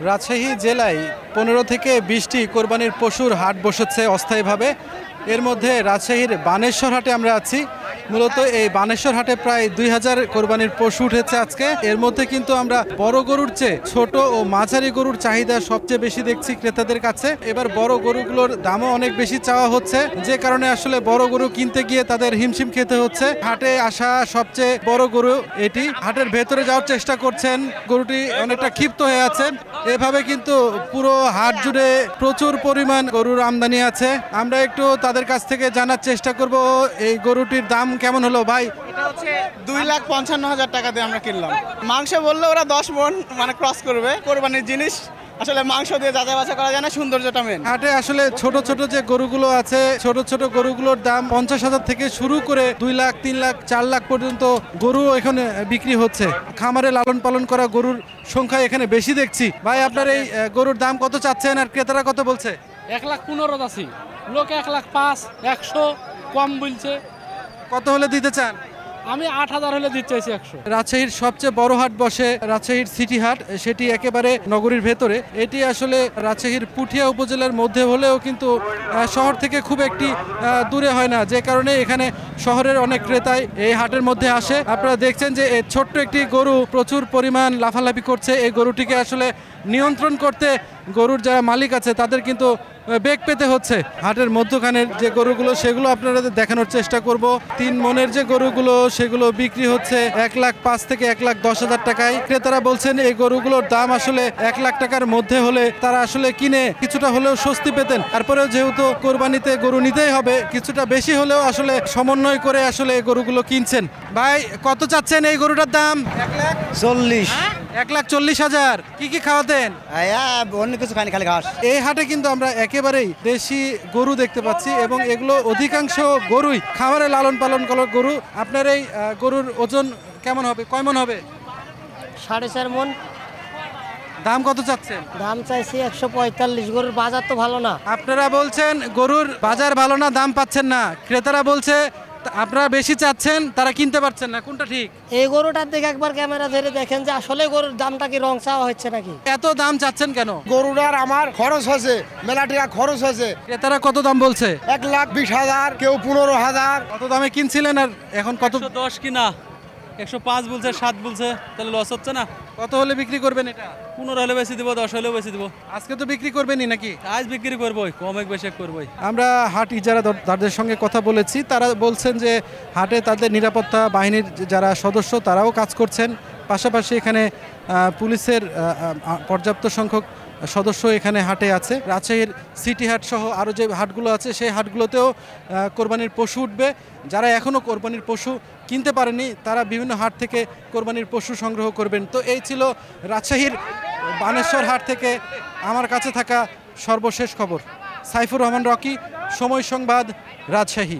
রাজশাহী জেলায় 15 থেকে 20টি কোরবানির পশুর হাট বসেছে অস্থায়ীভাবে। এর মধ্যে রাজশাহীর বানেশ্বর হাটে আমরা আছি। মূলত এই বানেশ্বর হাটে প্রায় 2000 কোরবানির পশু উঠেছে আজকে। এর মধ্যে কিন্তু আমরা বড় গরুর চেয়ে ছোট ও মাঝারি গরুর চাহিদা সবচেয়ে বেশি দেখছি ক্রেতাদের কাছে। এবার বড় গরুগুলোর দামও অনেক বেশি চাওয়া হচ্ছে, যে কারণে আসলে বড় গরু কিনতে গিয়ে তাদের হিমশিম খেতে হচ্ছে। হাটে আসা সবচেয়ে বড় গরু এটি। হাটের ভেতরে যাওয়ার চেষ্টা করছেন, গরুটি অনেকটা ক্ষিপ্ত হয়ে আছেন। এভাবে কিন্তু পুরো হাট জুড়ে প্রচুর পরিমাণ গরুর আমদানি আছে। আমরা একটু তাদের কাছ থেকে জানার চেষ্টা করব এই গরুটির দাম কেমন হলো। ভাই, এটা হচ্ছে 2,55,000 টাকা দিয়ে আমরা কিনলাম। মাংস বললে ওরা 10 মণ মানে ক্রস করবে। কোরবানির জিনিস আসলে মাংস দিয়ে যাচাই বাছাই করা যায় না, সৌন্দর্যটা মেন। হাটে আসলে ছোট ছোট যে গরুগুলো আছে, ছোট ছোট গরুগুলোর দাম 50,000 থেকে শুরু করে 2 লাখ, 3 লাখ, 4 লাখ পর্যন্ত গরু এখানে বিক্রি হচ্ছে। খামারে লালন পালন করা গরুর সংখ্যা এখানে বেশি দেখছি। ভাই, আপনার এই গরুর দাম কত চাচ্ছেন আর ক্রেতারা কত বলছে? 1,15,000 আছি, লোক 1,05,000, 100 কম বলছে। কত হলে দিতে চান? আমি 8,000 হলে দিতে চাইছি 100। রাজশাহীর সবচেয়ে বড় হাট বসে রাজশাহীর সিটি হাট, সেটি একেবারে নগরীর ভেতরে। এটি আসলে রাজশাহীর পুঠিয়া উপজেলার মধ্যে হলেও কিন্তু শহর থেকে খুব একটি দূরে হয় না, যে কারণে এখানে শহরের অনেক ক্রেতাই এই হাটের মধ্যে আসে। আপনারা দেখছেন যে ছোট্ট একটি গরু প্রচুর পরিমাণ লাফালাফি করছে। এই গরুটিকে আসলে নিয়ন্ত্রণ করতে গরুর যারা মালিক আছে তাদের কিন্তু বেগ পেতে হচ্ছে। হাটের মধ্যখানের যে গরুগুলো সেগুলো আপনাদের দেখানোর চেষ্টা করব। 3 মনের যে গরুগুলো সেগুলো বিক্রি হচ্ছে 1,05,000 থেকে 1,10,000 টাকায়। ক্রেতারা বলছেন এই গরুগুলোর দাম আসলে 1 লাখ টাকার মধ্যে হলে তারা আসলে কিনে কিছুটা হলেও স্বস্তি পেতেন। তারপরেও যেহেতু কোরবানিতে গরু নিতেই হবে, কিছুটা বেশি হলেও আসলে সমন্বয় করে আসলে এই গরুগুলো কিনছেন। ভাই, কত চাচ্ছেন এই গরুটার দাম? 1,40,000। 1,40,000। কি কি খাওয়াতেন? অন্য কিছু খাইনি, খালি ঘাস। এই হাটে কিন্তু আমরা একেবারেই দেশি গরু দেখতে পাচ্ছি এবং এগুলো অধিকাংশ গরুই খামারে লালন পালন করা গরু। আপনার এই গরুর ওজন কেমন হবে, কয় মণ হবে? 4.5 মণ। দাম কত চাচ্ছেন? দাম চাইছি 145। গরুর বাজার তো ভালো না। আপনারা বলছেন গরুর বাজার ভালো না, দাম পাচ্ছেন না। ক্রেতারা বলছে আপনারা বেশি চাচ্ছেন, তারা কিনতে পারছেন না। কোনটা ঠিক? এই গরুটার দিকে একবার ক্যামেরা ধরে দেখেন যে আসলে গরুর দামটা কি রং চাওয়া হচ্ছে নাকি। এত দাম চাচ্ছেন কেন? গরুটার আমার খরচ হয়েছে, মেলা টাকা খরচ হয়েছে। ক্রেতারা কত দাম বলছে? 1,20,000, কেউ 15,000। কত দামে কিনছিলেন আর এখন কত? 110 কিনা, 105 বলছে, 7 বলছে, তাহলে লস হচ্ছে না? কত হলে বিক্রি করবেন এটা? 15 হলে বেশি দিব, 10 হলেও বেশি দিব। আজকে তো বিক্রি করবেনই নাকি? আজ বিক্রি করবোই, কম এক বেশি করবোই। আমরা হাট ইজারাদারদের সঙ্গে কথা বলেছি, তারা বলছেন যে হাটে তাদের নিরাপত্তা বাহিনীর যারা সদস্য তারাও কাজ করছেন। পাশাপাশি এখানে পুলিশের পর্যাপ্ত সংখ্যক সদস্য এখানে হাটে আছে। রাজশাহীর সিটি হাট সহ আরও যে হাটগুলো আছে সেই হাটগুলোতেও কোরবানির পশু উঠবে। যারা এখনও কোরবানির পশু কিনতে পারেনি তারা বিভিন্ন হাট থেকে কোরবানির পশু সংগ্রহ করবেন। তো এই ছিল রাজশাহীর বানেশ্বর হাট থেকে আমার কাছে থাকা সর্বশেষ খবর। সাইফুর রহমান রকি, সময় সংবাদ, রাজশাহী।